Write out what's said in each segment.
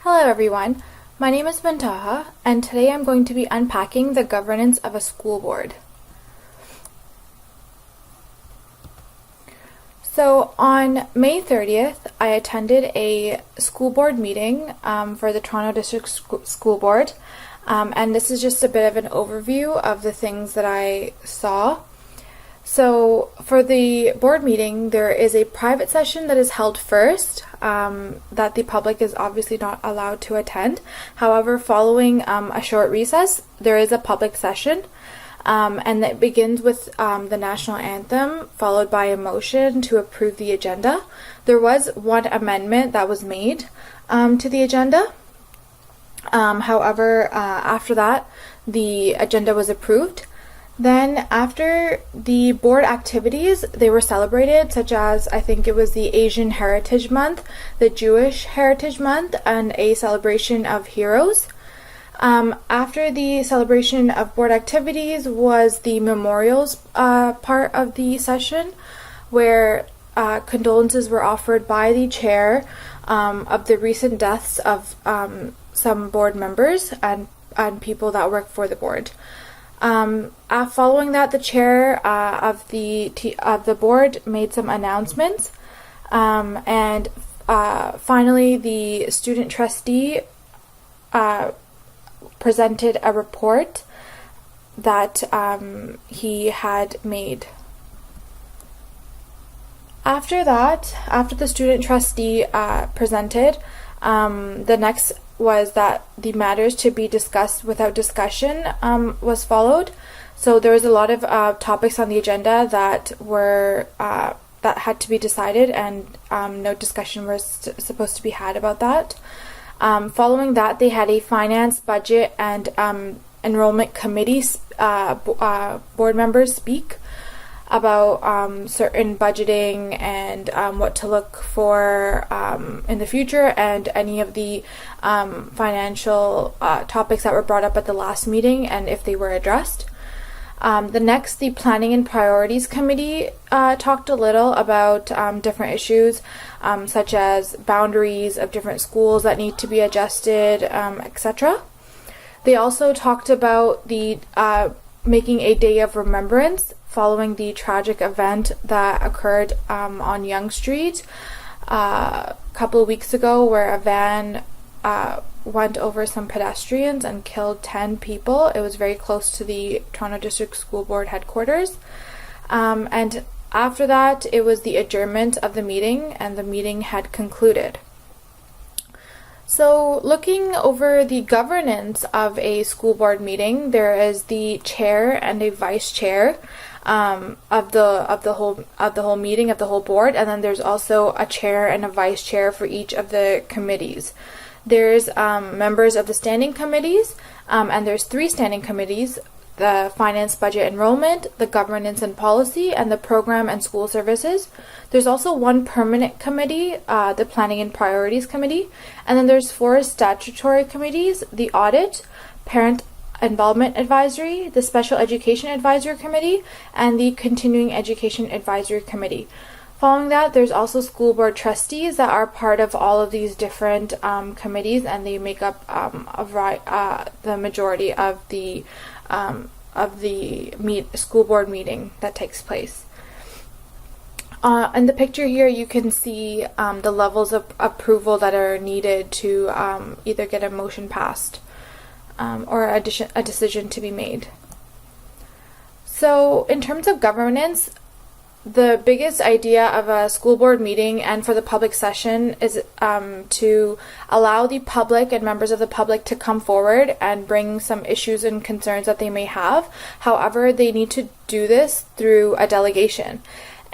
Hello everyone, my name is Bantaha, and today I'm going to be unpacking the governance of a school board. So on May 30th, I attended a school board meeting for the Toronto District School Board, and this is just a bit of an overview of the things that I saw. So for the board meeting, there is a private session that is held first, that the public is obviously not allowed to attend. However, following a short recess, there is a public session, and it begins with the national anthem, followed by a motion to approve the agenda. There was one amendment that was made to the agenda. However, after that, the agenda was approved. Then after the board activities, they were celebrated, such as I think it was the Asian Heritage Month, the Jewish Heritage Month, and a celebration of heroes. After the celebration of board activities was the memorials part of the session, where condolences were offered by the chair of the recent deaths of some board members and people that work for the board. Following that, the chair of the board made some announcements, and finally, the student trustee presented a report that he had made. After the student trustee presented, the next was that the matters to be discussed without discussion was followed. So there was a lot of topics on the agenda that were that had to be decided, and no discussion was supposed to be had about that. Following that, they had a finance, budget, and enrollment committee board members speak about certain budgeting and what to look for in the future, and any of the financial topics that were brought up at the last meeting and if they were addressed. The Planning and Priorities Committee talked a little about different issues, such as boundaries of different schools that need to be adjusted, etc. They also talked about the making a day of remembrance following the tragic event that occurred on Yonge Street a couple of weeks ago, where a van went over some pedestrians and killed 10 people. It was very close to the Toronto District School Board headquarters. And after that, it was the adjournment of the meeting, and the meeting had concluded. So looking over the governance of a school board meeting, there is the chair and a vice chair of the whole meeting, of the whole board, and then there's also a chair and a vice chair for each of the committees. There's members of the standing committees, and there's 3 standing committees: the Finance, Budget, Enrollment, the Governance and Policy, and the Program and School Services. There's also 1 permanent committee, the Planning and Priorities Committee, and then there's 4 statutory committees: the Audit, Parent Involvement Advisory, the Special Education Advisory Committee, and the Continuing Education Advisory Committee. Following that, there's also school board trustees that are part of all of these different committees, and they make up the majority of the school board meeting that takes place. In the picture here, you can see the levels of approval that are needed to either get a motion passed or a decision to be made. So in terms of governance, the biggest idea of a school board meeting and for the public session is to allow the public and members of the public to come forward and bring some issues and concerns that they may have. However, they need to do this through a delegation.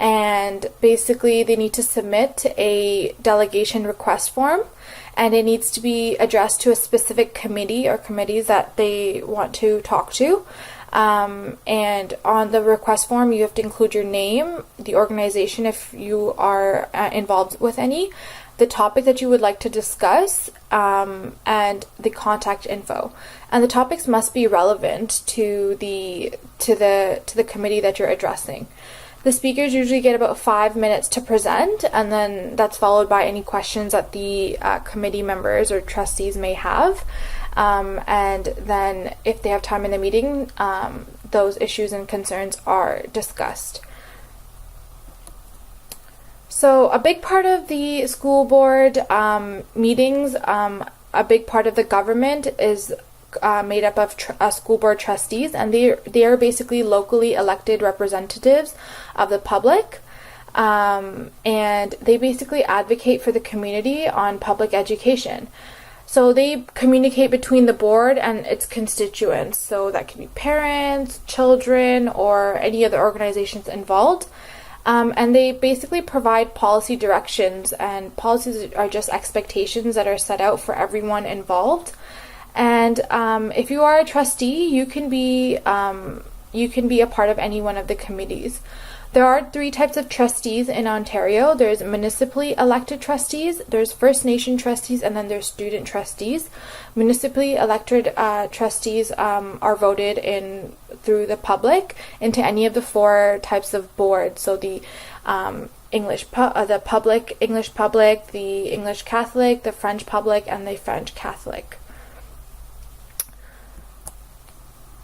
And basically, they need to submit a delegation request form, and it needs to be addressed to a specific committee or committees that they want to talk to. And on the request form, you have to include your name, the organization if you are involved with any, the topic that you would like to discuss, and the contact info. And the topics must be relevant to the committee that you're addressing. The speakers usually get about 5 minutes to present, and then that's followed by any questions that the committee members or trustees may have. And then if they have time in the meeting, those issues and concerns are discussed. So a big part of the school board meetings, a big part of the government is made up of school board trustees, and they are basically locally elected representatives of the public, and they basically advocate for the community on public education. So they communicate between the board and its constituents, so that can be parents, children, or any other organizations involved. And they basically provide policy directions, and policies are just expectations that are set out for everyone involved. And if you are a trustee, you can be a part of any one of the committees. There are 3 types of trustees in Ontario. There's municipally elected trustees, there's First Nation trustees, and then there's student trustees. Municipally elected trustees are voted in through the public into any of the 4 types of boards. So the public English public, the English Catholic, the French public, and the French Catholic.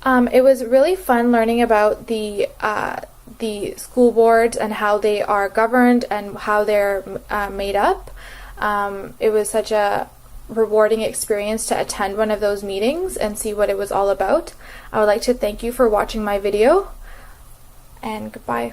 It was really fun learning about the school boards and how they are governed and how they're made up. It was such a rewarding experience to attend one of those meetings and see what it was all about. I would like to thank you for watching my video, and goodbye.